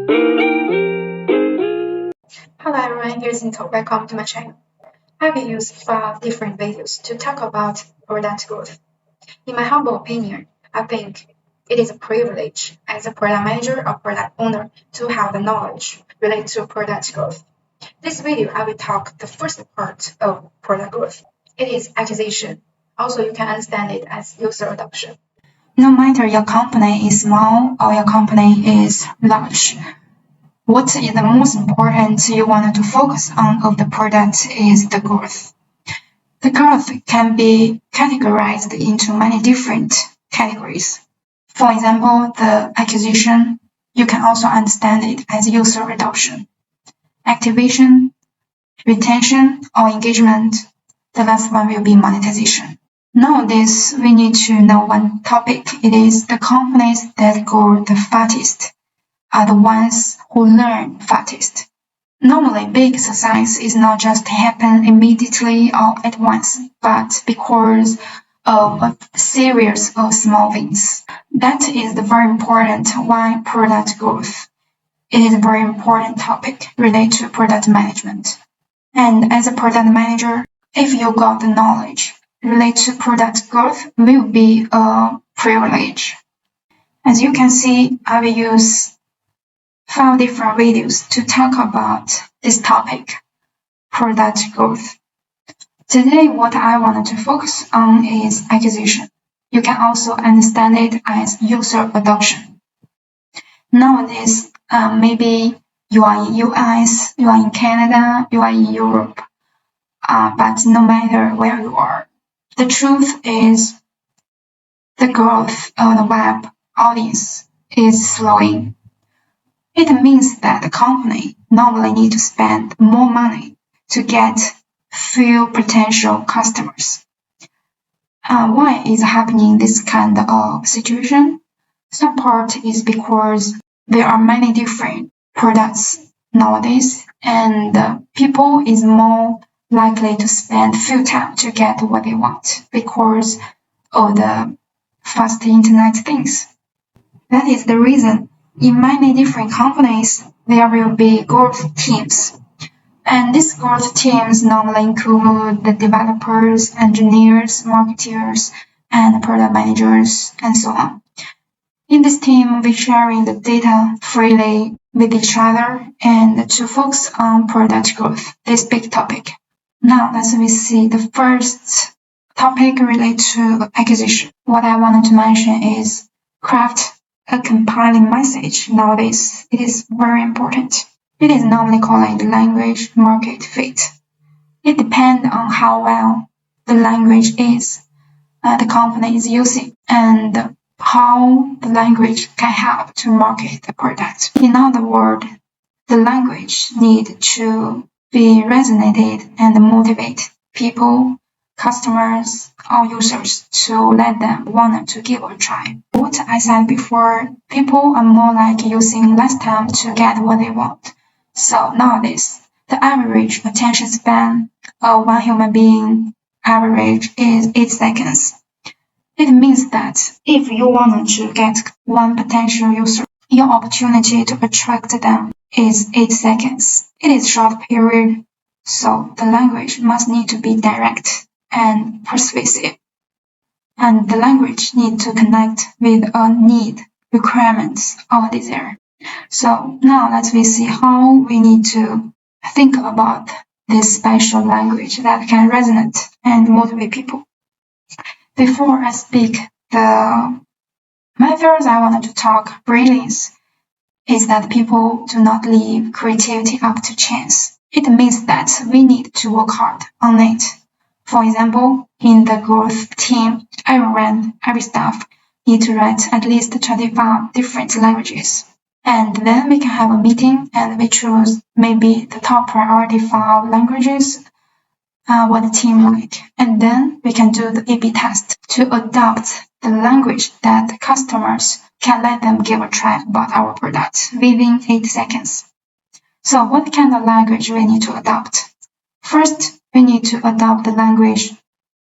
Hello everyone, here's Nico. Welcome to my channel. I will use 5 different videos to talk about product growth. In my humble opinion, I think it is a privilege as a product manager or product owner to have the knowledge related to product growth. This video, I will talk the first part of product growth. It is acquisition. Also, you can understand it as user adoption. No matter your company is small or your company is large, what is the most important you want to focus on of the product is the growth. The growth can be categorized into many different categories. For example, the acquisition, you can also understand it as user adoption. Activation, retention, or engagement. The last one will be monetization. Nowadays, we need to know one topic. It is the companies that grow the fastest are the ones who learn fastest. Normally, big success is not just happen immediately or at once, but because of a series of small wins. That is the very important why product growth. It is a very important topic related to product management. And as a product manager, if you got the knowledge related to product growth, will be a privilege. As you can see, I will use 5 different videos to talk about this topic, product growth. Today, what I wanted to focus on is acquisition. You can also understand it as user adoption. Nowadays, maybe you are in US, you are in Canada, you are in Europe, but no matter where you are, the truth is the growth of the web audience is slowing. It means that the company normally need to spend more money to get few potential customers. Why is happening this kind of situation? Some part is because there are many different products nowadays, and people is more likely to spend few time to get what they want because of the fast internet things. That is the reason in many different companies there will be growth teams. And these growth teams normally include the developers, engineers, marketers, and product managers, and so on. In this team, we sharing the data freely with each other and to focus on product growth, this big topic. Now let's see the first topic related to acquisition. What I wanted to mention is craft a compiling message. Nowadays, it is very important. It is normally called language market fit. It depends on how well the language is the company is using and how the language can help to market the product. In other words, the language need to be resonated and motivate people, customers, or users to let them want to give a try. What I said before, people are more like using less time to get what they want. So nowadays, the average attention span of one human being average is 8 seconds. It means that if you want to get one potential user, your opportunity to attract them is 8 seconds. It is short period, so the language must need to be direct and persuasive. And the language need to connect with a need, requirements, or desire. So now let's see how we need to think about this special language that can resonate and motivate people. Before I speak the methods I wanted to talk brilliance is that people do not leave creativity up to chance. It means that we need to work hard on it. For example, in the growth team, every staff need to write at least 25 different languages. And then we can have a meeting and we choose maybe the top priority 5 languages what the team like. And then we can do the A/B test to adopt the language that customers can let them give a try about our product within 8 seconds. So what kind of language we need to adopt? First, we need to adopt the language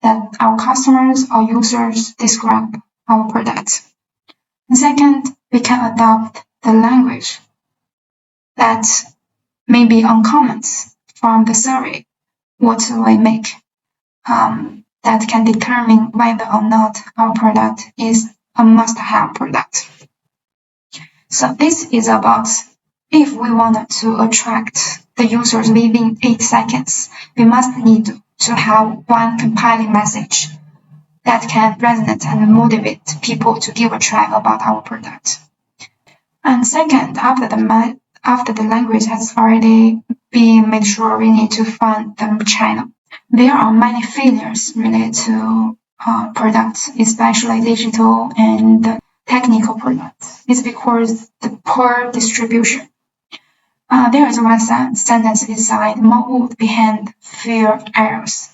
that our customers or users describe our product. And second, we can adopt the language that may be on comments from the survey what we make that can determine whether or not our product is a must-have product. So this is about if we wanted to attract the users within 8 seconds, we must need to have one compelling message that can resonate and motivate people to give a try about our product. And second, after the language has already been made sure, we need to find the channel. There are many failures related to products, especially digital and technical products. It's because the poor distribution. There is one sentence beside more wood behind fewer arrows.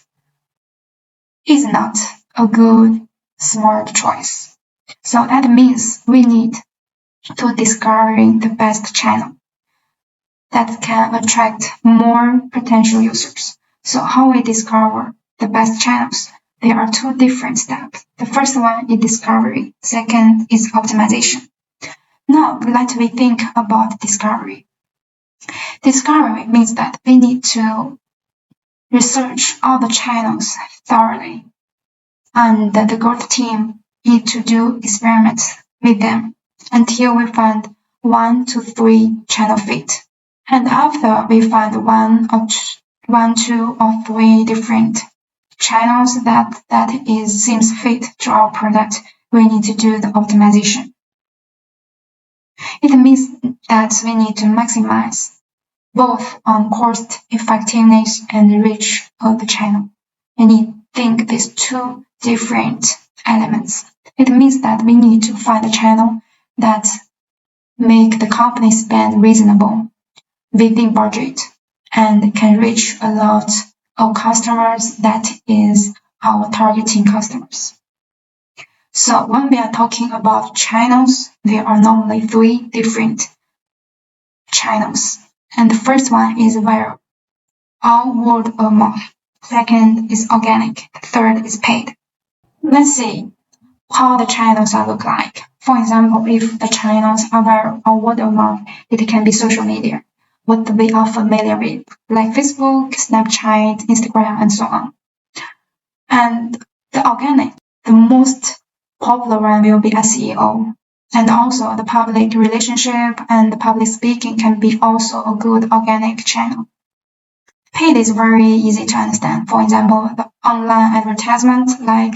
Is not a good, smart choice. So that means we need to discover the best channel that can attract more potential users. So how we discover the best channels? There are two different steps. The first one is discovery. Second is optimization. Now let me think about discovery. Discovery means that we need to research all the channels thoroughly, and the growth team need to do experiments with them until we find 1 to 3 channel fit. And after we find one, two, or three different channels that seems fit to our product, we need to do the optimization. It means that we need to maximize both on cost effectiveness and reach of the channel. We need to think these two different elements. It means that we need to find a channel that make the company spend reasonable within budget and can reach a lot of customers that is our targeting customers. So when we are talking about channels, there are normally 3 different channels. And the first one is viral, all word of mouth. Second is organic. The third is paid. Let's see how the channels look like. For example, if the channels are viral or word of mouth, it can be social media, what we are familiar with, like Facebook, Snapchat, Instagram, and so on. And the organic, the most popular one will be SEO. And also the public relationship and the public speaking can be also a good organic channel. Paid is very easy to understand. For example, the online advertisement, like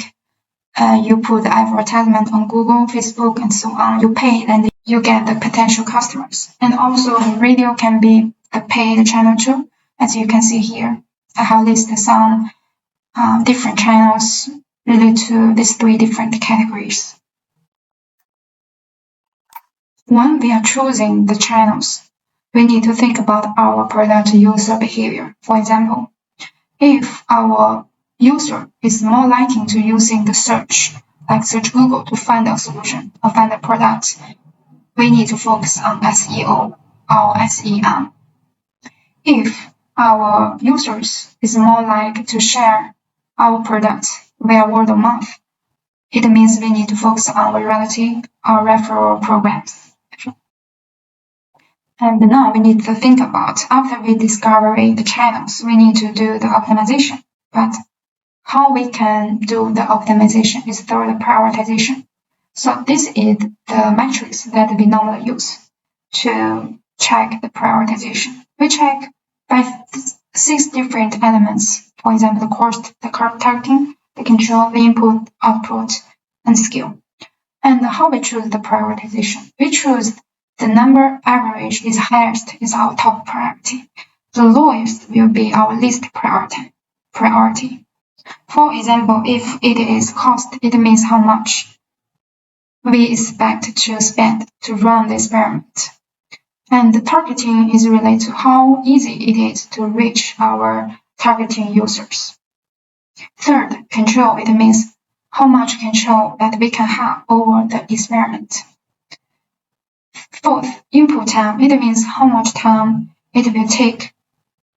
you put advertisement on Google, Facebook, and so on. You pay and you get the potential customers. And also the radio can be a paid channel too. As you can see here, I have listed some different channels related to these 3 different categories. When we are choosing the channels, we need to think about our product user behavior. For example, if our user is more likely to using the search, like search Google to find a solution or find a product, we need to focus on SEO or SEM. If our users is more likely to share our product via word of mouth, it means we need to focus on virality or referral programs. And now we need to think about, after we discover the channels, we need to do the optimization. But how we can do the optimization is through the prioritization. So this is the metrics that we normally use to check the prioritization. We check by 6 different elements. For example, the cost, the targeting, the control, the input, output, and skill. And how we choose the prioritization? We choose the number average is highest is our top priority. The lowest will be our least priority. For example, if it is cost, it means how much we expect to spend to run the experiment. And the targeting is related to how easy it is to reach our targeting users. Third, control, it means how much control that we can have over the experiment. Fourth, input time, it means how much time it will take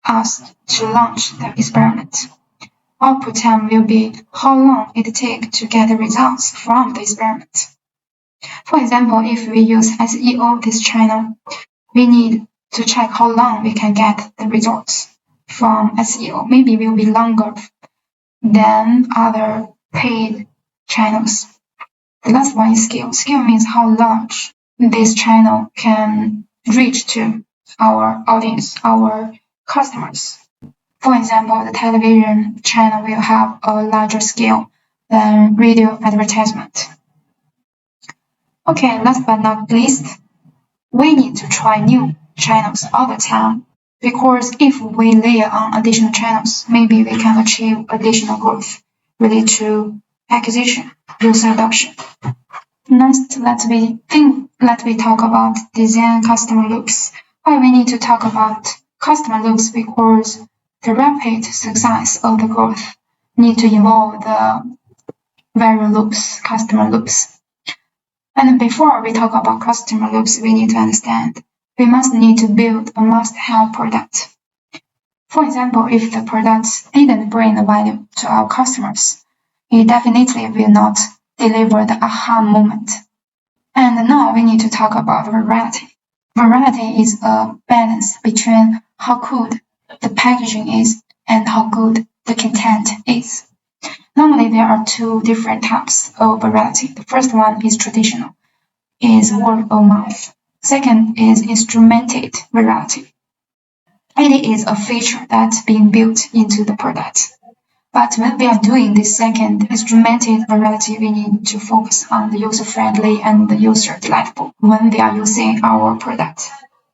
us to launch the experiment. Output time will be how long it takes to get the results from the experiment. For example, if we use SEO this channel, we need to check how long we can get the results from SEO. Maybe will be longer than other paid channels. The last one is scale. Scale means how large this channel can reach to our audience, our customers. For example, the television channel will have a larger scale than radio advertisement. Okay, last but not least, we need to try new channels all the time, because if we layer on additional channels, maybe we can achieve additional growth related to acquisition, user adoption. Next, let me talk about design customer loops. Why we need to talk about customer loops? Because the rapid success of the growth need to involve the various loops, customer loops. And before we talk about customer loops, we need to understand we must need to build a must-have product. For example, if the product didn't bring the value to our customers, it definitely will not deliver the aha moment. And now we need to talk about variety. Variety is a balance between how good the packaging is and how good the content is. Normally, there are two different types of variety. The first one is traditional, is word of mouth. Second is instrumented variety. It is a feature that's being built into the product. But when we are doing this second instrumented variety, we need to focus on the user-friendly and the user-delightful when they are using our product.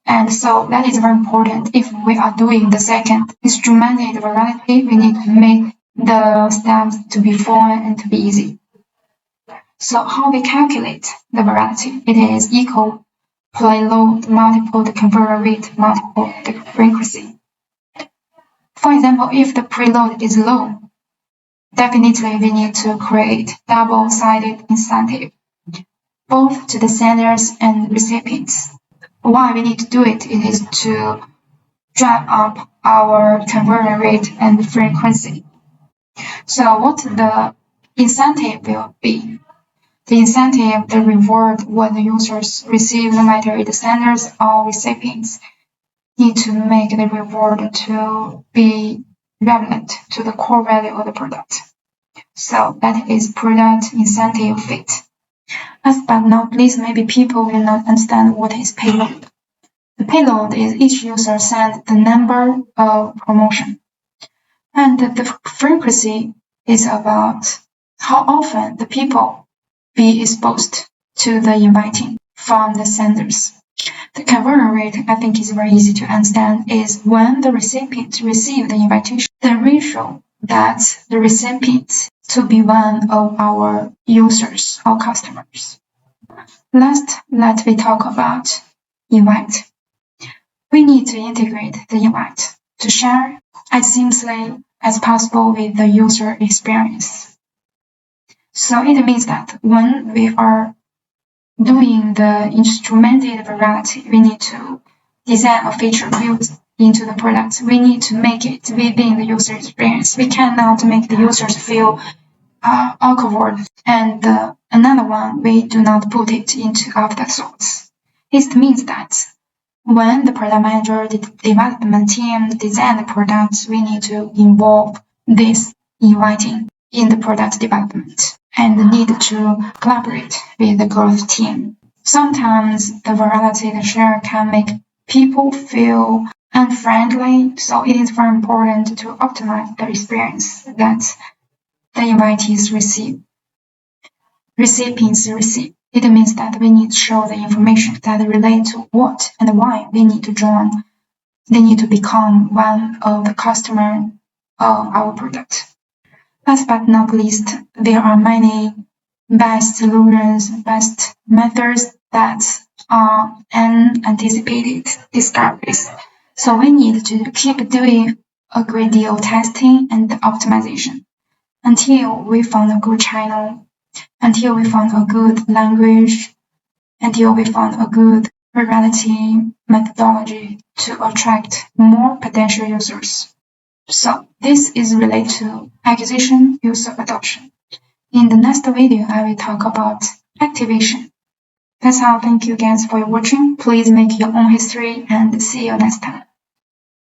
And so that is very important. If we are doing the second instrumented variety, we need to make the steps to be fun and to be easy. So how we calculate the variety? It is equal preload multiple the conversion rate multiple the frequency. For example, if the preload is low, definitely we need to create double-sided incentive, both to the senders and recipients. Why we need to do it? It is to drive up our conversion rate and frequency. So what the incentive will be? The incentive, the reward, what the users receive, no matter if the senders or recipients, need to make the reward to be relevant to the core value of the product. So that is product incentive fit. Last but not least, maybe people will not understand what is payload. The payload is each user sends the number of promotion. And the frequency is about how often the people be exposed to the inviting from the senders. The conversion rate, I think, is very easy to understand, is when the recipient receive the invitation, the ratio that the recipient to be one of our users or customers. Last, let me talk about invite. We need to integrate the invite to share as seamlessly as possible with the user experience. So it means that when we are doing the instrumented variety, we need to design a feature built into the product. We need to make it within the user experience. We cannot make the users feel awkward. And another one, we do not put it into afterthoughts. It means that when the product manager, the development team design the products, we need to involve this inviting in the product development and need to collaborate with the growth team. Sometimes the variety and share can make people feel unfriendly, so it is very important to optimize the experience that the invitees recipients receive. It means that we need to show the information that relate to what and why they need to join. They need to become one of the customer of our product. Last but not least, there are many best solutions, best methods that are unanticipated discoveries. So we need to keep doing a great deal of testing and optimization until we found a good channel, until we found a good language, until we found a good virality methodology to attract more potential users. So this is related to acquisition, user adoption. In the next video, I will talk about activation. That's all. Thank you guys for watching. Please make your own history and see you next time.